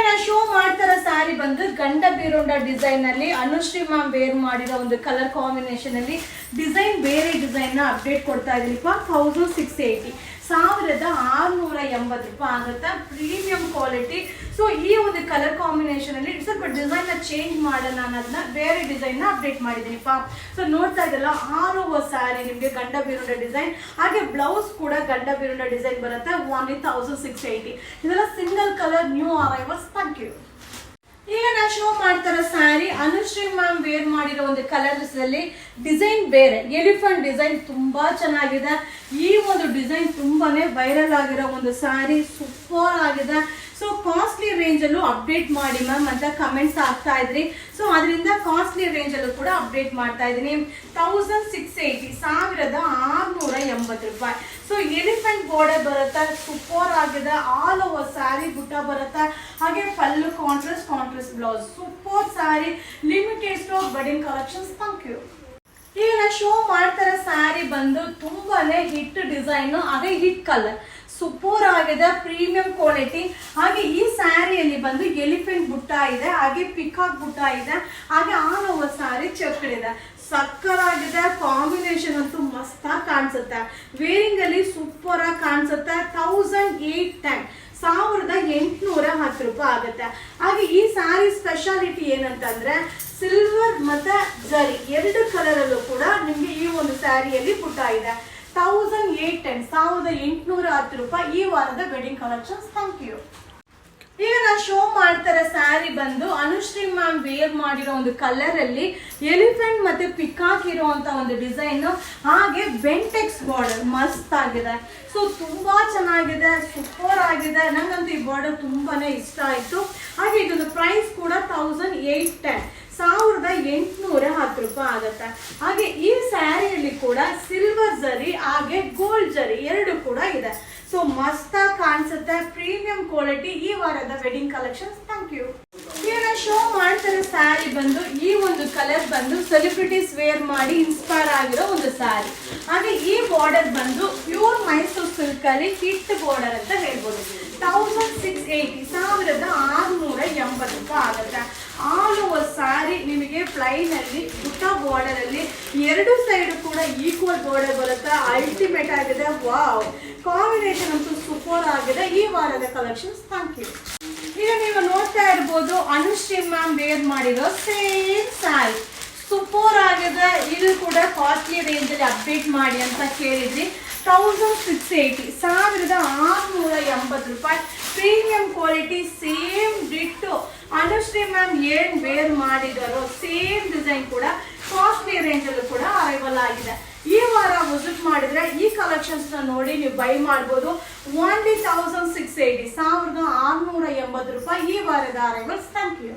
ನಾನು ಶೋ ಮಾಡ್ತಾರ ಸ್ಯಾರಿ ಬಂದು ಗಂಡ ಬೀರುಂಡ ಡಿಸೈನ್ ಅಲ್ಲಿ ಅನುಶ್ರೀ ಮ್ಯಾಮ್ ವೇರ್ ಮಾಡಿರೋ ಒಂದು ಕಲರ್ ಕಾಂಬಿನೇಷನ್ ಅಲ್ಲಿ ಡಿಸೈನ್ ಬೇರೆ ಡಿಸೈನ್ ನ ಅಪ್ಡೇಟ್ ಕೊಡ್ತಾ ಇದೀನಿಪ್ಪ 1680 1680 ರೂಪಾಯಿ ಆಗುತ್ತೆ ಪ್ರೀಮಿಯಂ ಕ್ವಾಲಿಟಿ. ಸೊ ಈ ಒಂದು ಕಲರ್ ಕಾಂಬಿನೇಷನ್ ಅಲ್ಲಿ ಸ್ವಲ್ಪ ಡಿಸೈನ್ ನ ಚೇಂಜ್ ಮಾಡೋಣ ಅನ್ನೋದನ್ನ ಬೇರೆ ಡಿಸೈನ್ ನ ಅಪ್ಡೇಟ್ ಮಾಡಿದೀನಿಪ್ಪ. ಸೊ ನೋಡ್ತಾ ಇದ್ದಲ್ಲ 6 ಸ್ಯಾರಿ ನಿಮ್ಗೆ ಗಂಡ ಬೀರುಂಡ ಡಿಸೈನ್, ಹಾಗೆ ಬ್ಲೌಸ್ ಕೂಡ ಗಂಡ ಬೀರುಂಡ ಡಿಸೈನ್ ಬರುತ್ತೆ ಓನ್ಲಿ 1680. ಇದೆಲ್ಲ single colour new arrivals. Thank you. ಈಗ ನಾನು ಶೋ ಮಾಡ್ತಾರ ಸ್ಯಾರಿ ಅನುಶ್ರೀ ಮ್ಯಾಮ್ ವೇರ್ ಮಾಡಿರೋ ಒಂದು ಕಲರ್ಸ್ ಅಲ್ಲಿ ಡಿಸೈನ್ ಬೇರೆ ಎಲಿಫೆಂಟ್ ಡಿಸೈನ್ ತುಂಬಾ ಚೆನ್ನಾಗಿದೆ. ಈ ಒಂದು ಡಿಸೈನ್ ತುಂಬಾನೇ ವೈರಲ್ ಆಗಿರೋ ಒಂದು ಸ್ಯಾರಿ, ಸೂಪರ್ ಆಗಿದೆ. ಸೊ ಕಾಸ್ಟ್ಲಿ ರೇಂಜ್ ಅಲ್ಲೂ ಅಪ್ಡೇಟ್ ಮಾಡಿ ಮ್ಯಾಮ್ ಅಂತ ಕಮೆಂಟ್ಸ್ ಆಗ್ತಾ ಇದ್ರಿ. ಸೊ ಅದರಿಂದ ಕಾಸ್ಟ್ಲಿ ರೇಂಜ್ ಅಲ್ಲೂ ಕೂಡ ಅಪ್ಡೇಟ್ ಮಾಡ್ತಾ ಇದ್ದೀನಿ. 1680 1680 ರೂಪಾಯಿ. ಸೊ ಎಲಿಫೆಂಟ್ ಬಾರ್ಡರ್ ಬರುತ್ತೆ, ಸೂಪರ್ ಆಗಿದೆ. ಆಲ್ ಓವರ್ ಸ್ಯಾರಿ ಬುಟ್ಟ ಬರುತ್ತೆ, ಹಾಗೆ pallu contrast blouse. Super saree, limited stock, wedding collections. Thank you. ಈಗ ನಾನು ಶೋ ಮಾಡ್ತಾರ ಸ್ಯಾರಿ ಬಂದು ತುಂಬಾನೇ ಹಿಟ್ ಡಿಸೈನ್, ಹಾಗೆ ಹಿಟ್ ಕಲರ್, ಸೂಪರ್ ಆಗಿದೆ, ಪ್ರೀಮಿಯಂ ಕ್ವಾಲಿಟಿ. ಹಾಗೆ ಈ ಸ್ಯಾರಿಯಲ್ಲಿ ಬಂದು ಎಲಿಫೆಂಟ್ ಬುಟ್ಟ ಇದೆ, ಹಾಗೆ ಪಿಕಾಕ್ ಬುಟ್ಟ ಇದೆ, ಹಾಗೆ ಆಲ್ ಓವರ್ ಸ್ಯಾರಿ ಚಕ್ಕಡಿದೆ. ಸಕ್ಕರ್ ಆಗಿದೆ, ಕಾಂಬಿನೇಷನ್ ಅಂತೂ ಮಸ್ತಾಗಿ ಕಾಣಿಸುತ್ತೆ. ವೇರಿಂಗ್ ಅಲ್ಲಿ ಸೂಪರ್ ಆಗಿ ಕಾಣಿಸುತ್ತೆ. 1810 ರೂಪಾಯಿ ಆಗುತ್ತೆ. ಹಾಗೆ ಈ ಸ್ಯಾರಿ ಸ್ಪೆಷಾಲಿಟಿ ಏನಂತಂದ್ರೆ ಸಿಲ್ವರ್ ಮತ್ತೆ ಜರಿ ಎರಡು ಕಲರ್ ಅಲ್ಲೂ ಕೂಡ ನಿಮ್ಗೆ ಈ ಒಂದು ಸ್ಯಾರಿಯಲ್ಲಿ ಬುಟ್ಟ ಇದೆ. 1810 ರೂಪಾಯಿ ಈ ವಾರದ ವೆಡ್ಡಿಂಗ್ ಕಲೆಕ್ಷನ್ಸ್. Thank you. ಈಗ ನಾನು ಶೋ ಮಾಡ್ತಾರ ಸ್ಯಾರಿ ಬಂದು ಅನುಶ್ರೀ ಮ್ಯಾಮ್ ವೇರ್ ಮಾಡಿರೋ ಒಂದು ಕಲರ್ ಅಲ್ಲಿ ಎಲಿಫೆಂಟ್ ಮತ್ತೆ ಪಿಕಾಕ್ ಇರುವಂತ ಒಂದು ಡಿಸೈನ್, ಹಾಗೆ ಬೆಂಟೆಕ್ಸ್ ಬಾರ್ಡರ್ ಮಸ್ತ್ ಆಗಿದೆ. ಸೊ ತುಂಬಾ ಚೆನ್ನಾಗಿದೆ, ಸೂಪರ್ ಆಗಿದೆ. ನಂಗಂತೂ ಈ ಬಾರ್ಡರ್ ತುಂಬಾನೇ ಇಷ್ಟ ಆಯ್ತು. ಹಾಗೆ ಇದೊಂದು ಪ್ರೈಸ್ ಕೂಡ 1810 1810 ರೂಪಾಯಿ ಆಗುತ್ತೆ. ಹಾಗೆ ಈ ಸ್ಯಾರಿಯಲ್ಲಿ ಕೂಡ ಸಿಲ್ವರ್ ಜರಿ ಹಾಗೆ ಗೋಲ್ಡ್ ಜರಿ ಎರಡು ಕೂಡ ಇದೆ. ಸೊ ಮಸ್ತಾಗಿ ಕಾಣಿಸುತ್ತೆ, ಪ್ರೀಮಿಯಂ ಕ್ವಾಲಿಟಿ ಈ ವಾರದ ವೆಡ್ಡಿಂಗ್ ಕಲೆಕ್ಷನ್ಸ್. Thank you. ಈಗ ಶೋ ಮಾಡ್ತಾರೆ ಸ್ಯಾರಿ ಬಂದು ಈ ಒಂದು ಕಲರ್ ಬಂದು ಸೆಲೆಬ್ರಿಟೀಸ್ ವೇರ್ ಮಾಡಿ ಇನ್ಸ್ಪೈರ್ ಆಗಿರೋ ಒಂದು ಸ್ಯಾರಿ. ಹಾಗೆ ಈ ಬಾರ್ಡರ್ ಬಂದು ಪ್ಯೂರ್ ಮೈಸೂರು ಸಿಲ್ಕ್ ಅಲ್ಲಿ ಹಿಟ್ ಬಾರ್ಡರ್ ಅಂತ ಹೇಳ್ಬೋದು. 1680 1680 ರೂಪಾಯಿ ಆಗುತ್ತೆ. ಆಲ್ ಓವರ್ ಸ್ಯಾರಿ ನಿಮಗೆ ಪ್ಲೈನ್ ಅಲ್ಲಿ ಬುಟ್ಟ ಬಾರ್ಡರ್ ಅಲ್ಲಿ ಎರಡು ಸೈಡ್ ಕೂಡ ಈಕ್ವಲ್ ಬಾರ್ಡರ್ ಬರುತ್ತೆ. ಅಲ್ಟಿಮೇಟ್ ಆಗಿದೆ. ವಾವ್, ಕಾಂಬಿನೇಷನ್ ಅಂತೂ ಸೂಪರ್ ಆಗಿದೆ ಈ ವಾರದ ಕಲೆಕ್ಷನ್ಸ್. Thank you. ಈಗ ನೀವು ನೋಡ್ತಾ ಇರ್ಬೋದು ಅನುಶ್ರೀ ಮ್ಯಾಮ್ ವೇರ್ ಮಾಡಿರೋ ಸೇಮ್ ಸ್ಯಾರಿ, ಸೂಪರ್ ಆಗಿದೆ. ಇದು ಕೂಡ ಕಾಸ್ಟ್ಲಿ ರೇಂಜ್ ಅಲ್ಲಿ ಅಪ್ಡೇಟ್ ಮಾಡಿ ಅಂತ ಕೇಳಿದ್ರಿ. 1680 1680 ರೂಪಾಯಿ, premium quality, same ditto Anushree ma'am ಏನ್ ವೇರ್ ಮಾಡಿದಾರೋ ಸೇಮ್ ಡಿಸೈನ್ ಕೂಡ ಕಾಸ್ಟ್ಲಿ ರೇಂಜ್ ಅಲ್ಲೂ ಕೂಡ ಅರೈವಲ್ ಆಗಿದೆ. ಈ ವಾರ ವಿಸಿಟ್ ಮಾಡಿದ್ರೆ ಈ ಕಲೆಕ್ಷನ್ಸ್ ನ ನೋಡಿ ನೀವು ಬೈ ಮಾಡಬಹುದು. ಓನ್ಲಿ 1680 1680 ರೂಪಾಯಿ ಈ ವಾರದ ಅರೈವಲ್ಸ್. Thank you.